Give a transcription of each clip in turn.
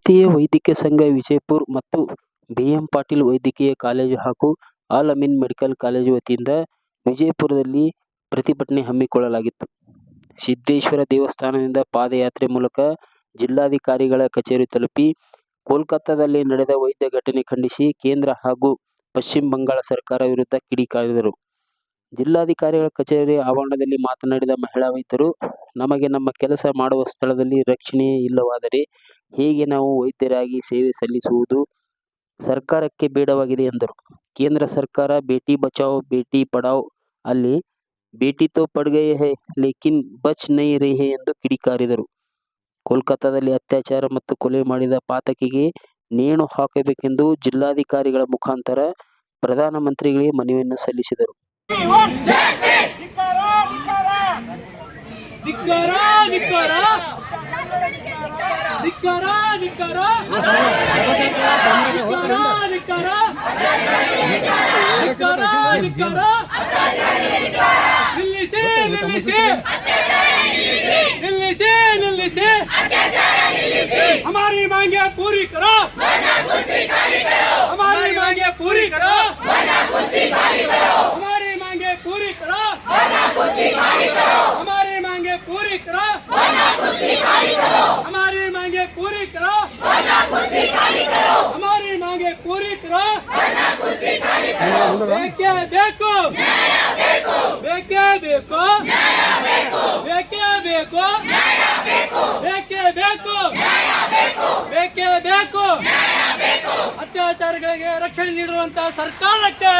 ಭಾರತೀಯ ವೈದ್ಯಕೀಯ ಸಂಘ ವಿಜಯಪುರ ಮತ್ತು ಬಿ.ಎಂ. ಪಾಟೀಲ್ ವೈದ್ಯಕೀಯ ಕಾಲೇಜು ಹಾಗೂ ಅಲ್ ಅಮೀನ್ ಮೆಡಿಕಲ್ ಕಾಲೇಜು ವತಿಯಿಂದ ವಿಜಯಪುರದಲ್ಲಿ ಪ್ರತಿಭಟನೆ ಹಮ್ಮಿಕೊಳ್ಳಲಾಗಿತ್ತು. ಸಿದ್ದೇಶ್ವರ ದೇವಸ್ಥಾನದಿಂದ ಪಾದಯಾತ್ರೆ ಮೂಲಕ ಜಿಲ್ಲಾಧಿಕಾರಿಗಳ ಕಚೇರಿ ತಲುಪಿ ಕೋಲ್ಕತ್ತಾದಲ್ಲಿ ನಡೆದ ವೈದ್ಯ ಘಟನೆ ಖಂಡಿಸಿ ಕೇಂದ್ರ ಹಾಗೂ ಪಶ್ಚಿಮ ಬಂಗಾಳ ಸರ್ಕಾರ ವಿರುದ್ಧ ಕಿಡಿಕಾರಿದರು. ಜಿಲ್ಲಾಧಿಕಾರಿಗಳ ಕಚೇರಿ ಆವರಣದಲ್ಲಿ ಮಾತನಾಡಿದ ಮಹಿಳಾ ವೈದ್ಯರು, ನಮಗೆ ನಮ್ಮ ಕೆಲಸ ಮಾಡುವ ಸ್ಥಳದಲ್ಲಿ ರಕ್ಷಣೆಯೇ ಇಲ್ಲವಾದರೆ ಹೇಗೆ ನಾವು ವೈದ್ಯರಾಗಿ ಸೇವೆ ಸಲ್ಲಿಸುವುದು ಸರ್ಕಾರಕ್ಕೆ ಬೇಡವಾಗಿದೆ ಎಂದರು. ಕೇಂದ್ರ ಸರ್ಕಾರ ಬೇಟಿ ಬಚಾವೋ ಬೇಟಿ ಪಢಾವೋ ಅಲ್ಲಿ ಬೇಟಿ ತೋ ಪಡ್ ಗಯೇ ಹೈ ಲೇಕಿನ್ ಬಚ್ ನಹೀ ರಹಿ ಹೈ ಎಂದು ಕಿಡಿಕಾರಿದರು. ಕೋಲ್ಕತ್ತಾದಲ್ಲಿ ಅತ್ಯಾಚಾರ ಮತ್ತು ಕೊಲೆ ಮಾಡಿದ ಪಾತಕಿಗೆ ನೇಣು ಹಾಕಬೇಕೆಂದು ಜಿಲ್ಲಾಧಿಕಾರಿಗಳ ಮುಖಾಂತರ ಪ್ರಧಾನಮಂತ್ರಿಗಳಿಗೆ ಮನವಿಯನ್ನು ಸಲ್ಲಿಸಿದರು. हमारी मांगे पूरी करो, हमारी मांगे पूरी करो, हमारी मांगे पूरी करो, हमारी मांगे पूरी करो, हमारी मांगे पूरी करो, हमारी मांगे पूरी करो, बेके बेको, बेके बेको, बेके बेको, बेके बेको, बेके बेको, ಅತ್ಯಾಚಾರಗಳಿಗೆ ರಕ್ಷಣೆ ನೀಡುವಂತಹ ಸರ್ಕಾರಕ್ಕೆ,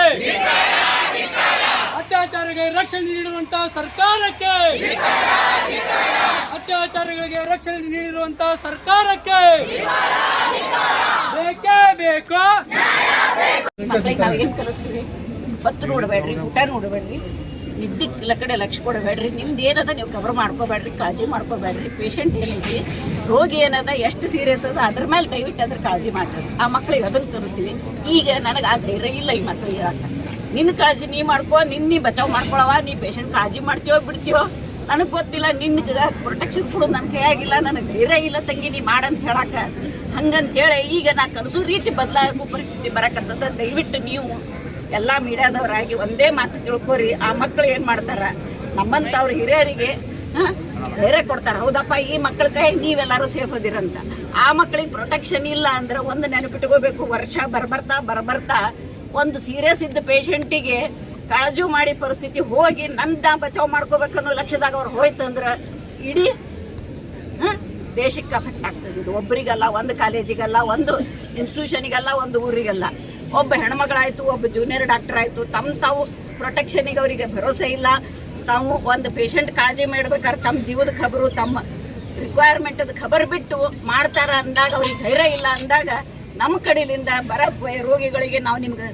ಅತ್ಯಾಚಾರಗಳಿಗೆ ರಕ್ಷಣೆ ನೀಡುವಂತಹ ಸರ್ಕಾರಕ್ಕೆ, ಅತ್ಯಾಚಾರಗಳಿಗೆ ರಕ್ಷಣೆ ನೀಡಿರುವಂತಹ ಸರ್ಕಾರಕ್ಕೆ ಬೇಕೇ ಬೇಕು. ಮಕ್ಕಳಿಗೆ ನಾವೇನು ಕಲಿಸ್ತೀವಿ? ಹೊತ್ತು ನೋಡಬೇಡ್ರಿ, ಊಟ ನೋಡಬೇಡ್ರಿ, ನಿದ್ದಕ್ಕೆಲ್ಲ ಕಡೆ ಲಕ್ಷ್ಯ ಕೊಡಬೇಡ್ರಿ, ನಿಮ್ದು ಏನದ ನೀವು ಕವರ್ ಮಾಡ್ಕೋಬೇಡ್ರಿ, ಕಾಳಜಿ ಮಾಡ್ಕೋಬೇಡ್ರಿ. ಪೇಷಂಟ್ ಏನೈತಿ, ರೋಗಿ ಏನದ, ಎಷ್ಟು ಸೀರಿಯಸ್ ಅದ, ಅದ್ರ ಮೇಲೆ ದಯವಿಟ್ಟು ಅದ್ರ ಕಾಳಜಿ ಮಾಡ್ರಿ. ಆ ಮಕ್ಳಿಗೆ ಅದನ್ನು ಕಲಿಸ್ತೀವಿ. ಈಗ ನನಗೆ ಆ ಧೈರ್ಯ ಇಲ್ಲ ಈ ಮಕ್ಳಿಗೆ ಹೇಳಕ್ಕೆ. ನಿನ್ನ ಕಾಳಜಿ ನೀ ಮಾಡ್ಕೋ, ನೀ ಬಚಾವ್ ಮಾಡ್ಕೊಳವ, ನೀ ಪೇಷಂಟ್ ಕಾಳಜಿ ಮಾಡ್ತೀವೋ ಬಿಡ್ತೀವೋ ನನಗೆ ಗೊತ್ತಿಲ್ಲ. ನಿನ್ಗೆ ಪ್ರೊಟೆಕ್ಷನ್ ಕೊಡೋದು ನನ್ನ ಕೈಯಾಗಿಲ್ಲ, ನನಗೆ ಧೈರ್ಯ ಇಲ್ಲ ತಂಗಿ, ನೀ ಮಾಡಂತ ಹೇಳಕ್ಕೆ. ಹಂಗಂತೇಳಿ ಈಗ ನಾ ಕಲಿಸೋ ರೀತಿ ಬದಲಾಗೋ ಪರಿಸ್ಥಿತಿ ಬರಕತ್ತದ. ದಯವಿಟ್ಟು ನೀವು ಎಲ್ಲ ಮೀಡಿಯಾದವರಾಗಿ ಒಂದೇ ಮಾತು ತಿಳ್ಕೊರಿ. ಆ ಮಕ್ಕಳು ಏನು ಮಾಡ್ತಾರ, ನಮ್ಮಂಥವ್ರ ಹಿರಿಯರಿಗೆ ಧೈರ್ಯ ಕೊಡ್ತಾರೆ. ಹೌದಪ್ಪ, ಈ ಮಕ್ಕಳ ಕೈ ನೀವೆಲ್ಲರೂ ಸೇಫ್ ಅದಿರಂತ. ಆ ಮಕ್ಕಳಿಗೆ ಪ್ರೊಟೆಕ್ಷನ್ ಇಲ್ಲ ಅಂದ್ರೆ ಒಂದು ನೆನಪಿಟ್ಕೋಬೇಕು, ವರ್ಷ ಬರ್ಬರ್ತಾ ಒಂದು ಸೀರಿಯಸ್ ಇದ್ದ ಪೇಷಂಟಿಗೆ ಕಾಳಜು ಮಾಡಿ ಪರಿಸ್ಥಿತಿ ಹೋಗಿ ನನ್ನ ಬಚಾವ್ ಮಾಡ್ಕೋಬೇಕನ್ನೋ ಲಕ್ಷ್ಯದಾಗ ಅವ್ರು ಹೋಯ್ತಂದ್ರೆ ಇಡೀ ದೇಶಕ್ಕೆ ಅಫೆಕ್ಟ್ ಆಗ್ತದೆ. ಇದು ಒಬ್ಬರಿಗಲ್ಲ, ಒಂದು ಕಾಲೇಜಿಗಲ್ಲ, ಒಂದು ಇನ್ಸ್ಟಿಟ್ಯೂಷನಿಗಲ್ಲ, ಒಂದು ಊರಿಗಲ್ಲ. ಒಬ್ಬ ಹೆಣ್ಮಗಳಾಯಿತು, ಒಬ್ಬ ಜೂನಿಯರ್ ಡಾಕ್ಟರ್ ಆಯಿತು, ತಾವು ಪ್ರೊಟೆಕ್ಷನಿಗೆ ಅವರಿಗೆ ಭರೋಸೆ ಇಲ್ಲ. ತಾವು ಒಂದು ಪೇಷಂಟ್ ಕಾಳಜಿ ಮಾಡ್ಬೇಕಾದ್ರೆ ತಮ್ಮ ಜೀವದ ಖಬರು, ತಮ್ಮ ರಿಕ್ವೈರ್ಮೆಂಟದ ಖಬರ್ ಬಿಟ್ಟು ಮಾಡ್ತಾರ ಅಂದಾಗ ಅವ್ರಿಗೆ ಧೈರ್ಯ ಇಲ್ಲ ಅಂದಾಗ ನಮ್ಮ ಕಡೆಯಿಂದ ರೋಗಿಗಳಿಗೆ ನಾವು ನಿಮ್ಗೆ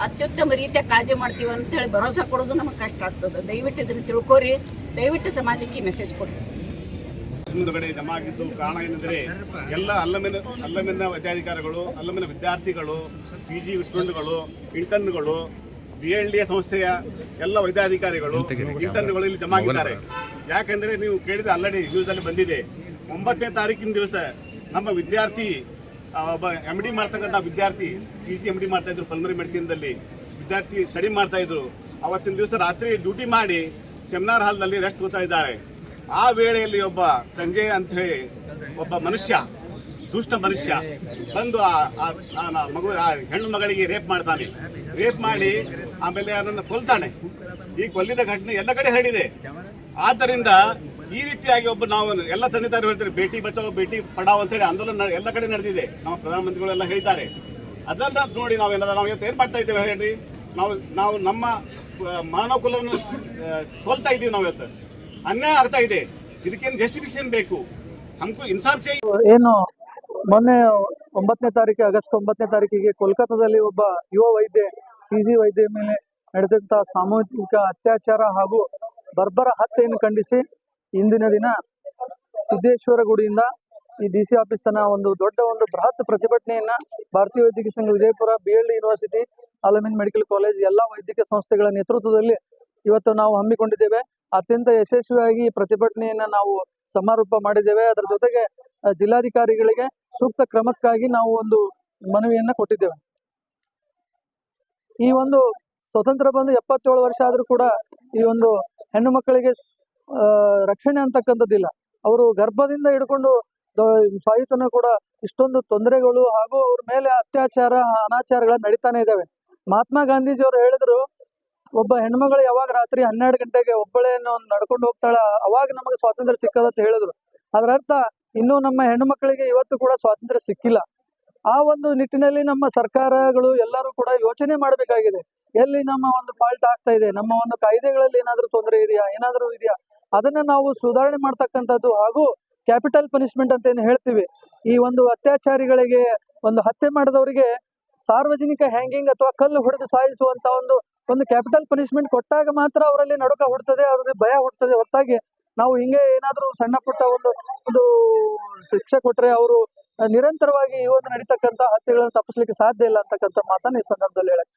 ಅತ್ಯುತ್ತಮ ರೀತಿಯ ಕಾಳಜಿ ಮಾಡ್ತೀವಿ ಅಂತೇಳಿ ಭರೋಸೆ ಕೊಡೋದು ನಮಗೆ ಕಷ್ಟ ಆಗ್ತದೆ. ದಯವಿಟ್ಟು ಇದನ್ನು ತಿಳ್ಕೊರಿ, ದಯವಿಟ್ಟು ಸಮಾಜಕ್ಕೆ ಮೆಸೇಜ್ ಕೊಡಿ. ಮುಂದುಗಡೆ ಜಮಾ ಆಗಿದ್ದು ಕಾರಣ ಏನೆಂದರೆ ಎಲ್ಲ ಅಲ್ಲಮಿನ ವೈದ್ಯಾಧಿಕಾರಿಗಳು, ಅಲ್ಲಮಿನ ವಿದ್ಯಾರ್ಥಿಗಳು, PG ಸ್ಟೂಡೆಂಟ್ಗಳು, ಇಂಟರ್ನ್ಗಳು, BLDA ಸಂಸ್ಥೆಯ ಎಲ್ಲ ವೈದ್ಯಾಧಿಕಾರಿಗಳು, ಇಂಟರ್ನ್ಗಳು ಇಲ್ಲಿ ಜಮಾ ಆಗಿದ್ದಾರೆ. ಯಾಕೆಂದರೆ ನೀವು ಕೇಳಿದ್ರೆ ಆಲ್ರೆಡಿ ನ್ಯೂಸಲ್ಲಿ ಬಂದಿದೆ. 9ನೇ ತಾರೀಕಿನ ದಿವಸ ನಮ್ಮ ವಿದ್ಯಾರ್ಥಿ ಒಬ್ಬ MD ಮಾಡ್ತಕ್ಕಂಥ ವಿದ್ಯಾರ್ಥಿ, PG MD ಮಾಡ್ತಾ ಇದ್ರು ಪಲ್ಮರಿ ಮೆಡಿಸಿನ್ದಲ್ಲಿ, ವಿದ್ಯಾರ್ಥಿ ಸ್ಟಡಿ ಮಾಡ್ತಾ ಇದ್ರು. ಅವತ್ತಿನ ದಿವಸ ರಾತ್ರಿ ಡ್ಯೂಟಿ ಮಾಡಿ ಸೆಮಿನಾರ್ ಹಾಲ್ನಲ್ಲಿ ರೆಸ್ಟ್ ತಗೋತಾ ಇದ್ದಾರೆ. ಆ ವೇಳೆಯಲ್ಲಿ ಒಬ್ಬ ಸಂಜಯ್ ಅಂತ ಹೇಳಿ ಒಬ್ಬ ಮನುಷ್ಯ, ದುಷ್ಟ ಮನುಷ್ಯ ಬಂದು ಆ ಹೆಣ್ಣು ಮಗಳಿಗೆ ರೇಪ್ ಮಾಡ್ತಾನೆ. ರೇಪ್ ಮಾಡಿ ಆಮೇಲೆ ಅದನ್ನು ಕೊಲ್ತಾನೆ. ಈ ಕೊಲ್ಲಿದ ಘಟನೆ ಎಲ್ಲ ಕಡೆ ಹರಡಿದೆ. ಆದ್ದರಿಂದ ಈ ರೀತಿಯಾಗಿ ನಾವು ಎಲ್ಲ ತಂದೆ ತಾಯಿ ಹೇಳ್ತಾರೆ, ಬೇಟಿ ಬಚಾವೋ ಬೇಟಿ ಪಢಾವೋ ಅಂತ ಹೇಳಿ ಆಂದೋಲನ ಎಲ್ಲ ಕಡೆ ನಡೆದಿದೆ. ನಮ್ಮ ಪ್ರಧಾನಮಂತ್ರಿಗಳೆಲ್ಲ ಹೇಳಿದ್ದಾರೆ. ಅದನ್ನ ನೋಡಿ ನಾವು ಇವತ್ತು ಏನ್ ಮಾಡ್ತಾ ಇದ್ದೇವೆ ಹೇಳ್ರಿ? ನಾವು ನಮ್ಮ ಮಾನವ ಕುಲವನ್ನು ಕೊಲ್ತಾ ಇದ್ದೀವಿ. ನಾವು ಇವತ್ತು ಅನ್ಯಾಯ ಆಗ್ತಾ ಇದೆ. ಇದಕ್ಕೇನು ಜಸ್ಟಿಫಿಕೇಶನ್ ಬೇಕು? ಹಮ್ಕು ಇನ್ಸಾಫ್ ಚೇ. ಏನು ಮೊನ್ನೆ 9ನೇ ತಾರೀಕು ಆಗಸ್ಟ್ 9ನೇ ತಾರೀಕಿಗೆ ಕೋಲ್ಕತ್ತಾದಲ್ಲಿ ಒಬ್ಬ ಯುವ ವೈದ್ಯ, PG ವೈದ್ಯ ಮೇಲೆ ನಡೆದಂತ ಸಾಮೂಹಿಕ ಅತ್ಯಾಚಾರ ಹಾಗೂ ಬರ್ಬರ ಹತ್ಯೆಯನ್ನು ಖಂಡಿಸಿ ಇಂದಿನ ದಿನ ಸಿದ್ದೇಶ್ವರ ಗುಡಿಯಿಂದ ಈ DC ಆಫೀಸ್ ತನ ಒಂದು ಬೃಹತ್ ಪ್ರತಿಭಟನೆಯನ್ನ ಭಾರತೀಯ ವೈದ್ಯಕೀಯ ಸಂಘ ವಿಜಯಪುರ, BLD ಯೂನಿವರ್ಸಿಟಿ, ಅಲ್ ಅಮೀನ್ ಮೆಡಿಕಲ್ ಕಾಲೇಜ್ ಎಲ್ಲ ವೈದ್ಯಕೀಯ ಸಂಸ್ಥೆಗಳ ನೇತೃತ್ವದಲ್ಲಿ ಇವತ್ತು ನಾವು ಹಮ್ಮಿಕೊಂಡಿದ್ದೇವೆ. ಅತ್ಯಂತ ಯಶಸ್ವಿಯಾಗಿ ಪ್ರತಿಭಟನೆಯನ್ನ ನಾವು ಸಮಾರೋಪ ಮಾಡಿದ್ದೇವೆ. ಅದರ ಜೊತೆಗೆ ಜಿಲ್ಲಾಧಿಕಾರಿಗಳಿಗೆ ಸೂಕ್ತ ಕ್ರಮಕ್ಕಾಗಿ ನಾವು ಒಂದು ಮನವಿಯನ್ನ ಕೊಟ್ಟಿದ್ದೇವೆ. ಈ ಒಂದು ಸ್ವತಂತ್ರ ಬಂದು 77 ವರ್ಷ ಆದ್ರೂ ಕೂಡ ಈ ಒಂದು ಹೆಣ್ಣು ಮಕ್ಕಳಿಗೆ ರಕ್ಷಣೆ ಅಂತಕ್ಕಂಥದ್ದಿಲ್ಲ. ಅವರು ಗರ್ಭದಿಂದ ಹಿಡ್ಕೊಂಡು ಸಾಯುತನ ಕೂಡ ಇಷ್ಟೊಂದು ತೊಂದರೆಗಳು ಹಾಗೂ ಅವ್ರ ಮೇಲೆ ಅತ್ಯಾಚಾರ ಅನಾಚಾರಗಳ ನಡೀತಾನೆ ಇದ್ದಾವೆ. ಮಹಾತ್ಮ ಗಾಂಧೀಜಿಯವರು ಹೇಳಿದ್ರು, ಒಬ್ಬ ಹೆಣ್ಮಗಳು ಯಾವಾಗ ರಾತ್ರಿ 12 ಗಂಟೆಗೆ ಒಬ್ಬಳೇ ನಡ್ಕೊಂಡು ಹೋಗ್ತಾಳ ಅವಾಗ ನಮಗೆ ಸ್ವಾತಂತ್ರ್ಯ ಸಿಕ್ಕದಂತ ಹೇಳಿದ್ರು. ಅದರ ಅರ್ಥ ಇನ್ನೂ ನಮ್ಮ ಹೆಣ್ಣು ಮಕ್ಕಳಿಗೆ ಇವತ್ತು ಕೂಡ ಸ್ವಾತಂತ್ರ್ಯ ಸಿಕ್ಕಿಲ್ಲ. ಆ ಒಂದು ನಿಟ್ಟಿನಲ್ಲಿ ನಮ್ಮ ಸರ್ಕಾರಗಳು ಎಲ್ಲರೂ ಕೂಡ ಯೋಚನೆ ಮಾಡಬೇಕಾಗಿದೆ. ಎಲ್ಲಿ ನಮ್ಮ ಒಂದು ಫಾಲ್ಟ್ ಆಗ್ತಾ ಇದೆ, ನಮ್ಮ ಒಂದು ಕಾಯ್ದೆಗಳಲ್ಲಿ ಏನಾದರೂ ತೊಂದರೆ ಇದೆಯಾ, ಏನಾದರೂ ಇದೆಯಾ, ಅದನ್ನ ನಾವು ಸುಧಾರಣೆ ಮಾಡ್ತಕ್ಕಂಥದ್ದು ಹಾಗೂ ಕ್ಯಾಪಿಟಲ್ ಪನಿಷ್ಮೆಂಟ್ ಅಂತ ಏನು ಹೇಳ್ತೀವಿ, ಈ ಒಂದು ಅತ್ಯಾಚಾರಿಗಳಿಗೆ ಒಂದು ಹತ್ಯೆ ಮಾಡಿದವರಿಗೆ ಸಾರ್ವಜನಿಕ ಹ್ಯಾಂಗಿಂಗ್ ಅಥವಾ ಕಲ್ಲು ಹೊಡೆದು ಸಾಯಿಸುವಂತ ಒಂದು ಕ್ಯಾಪಿಟಲ್ ಪನಿಷ್ಮೆಂಟ್ ಕೊಟ್ಟಾಗ ಮಾತ್ರ ಅವರಲ್ಲಿ ನಡುಕ ಹುಡ್ತದೆ, ಅವ್ರಿಗೆ ಭಯ ಹುಡ್ತದೆ. ಹೊರತಾಗಿ ನಾವು ಹಿಂಗೆ ಏನಾದರೂ ಸಣ್ಣ ಪುಟ್ಟ ಒಂದು ಶಿಕ್ಷೆ ಕೊಟ್ರೆ ಅವರು ನಿರಂತರವಾಗಿ ಈ ಒಂದು ನಡೀತಕ್ಕಂಥ ಹತ್ಯೆಗಳನ್ನು ತಪ್ಪಿಸ್ಲಿಕ್ಕೆ ಸಾಧ್ಯ ಇಲ್ಲ ಅಂತಕ್ಕಂಥ ಮಾತನ್ನ ಈ ಸಂದರ್ಭದಲ್ಲಿ ಹೇಳಕ್ಕೆ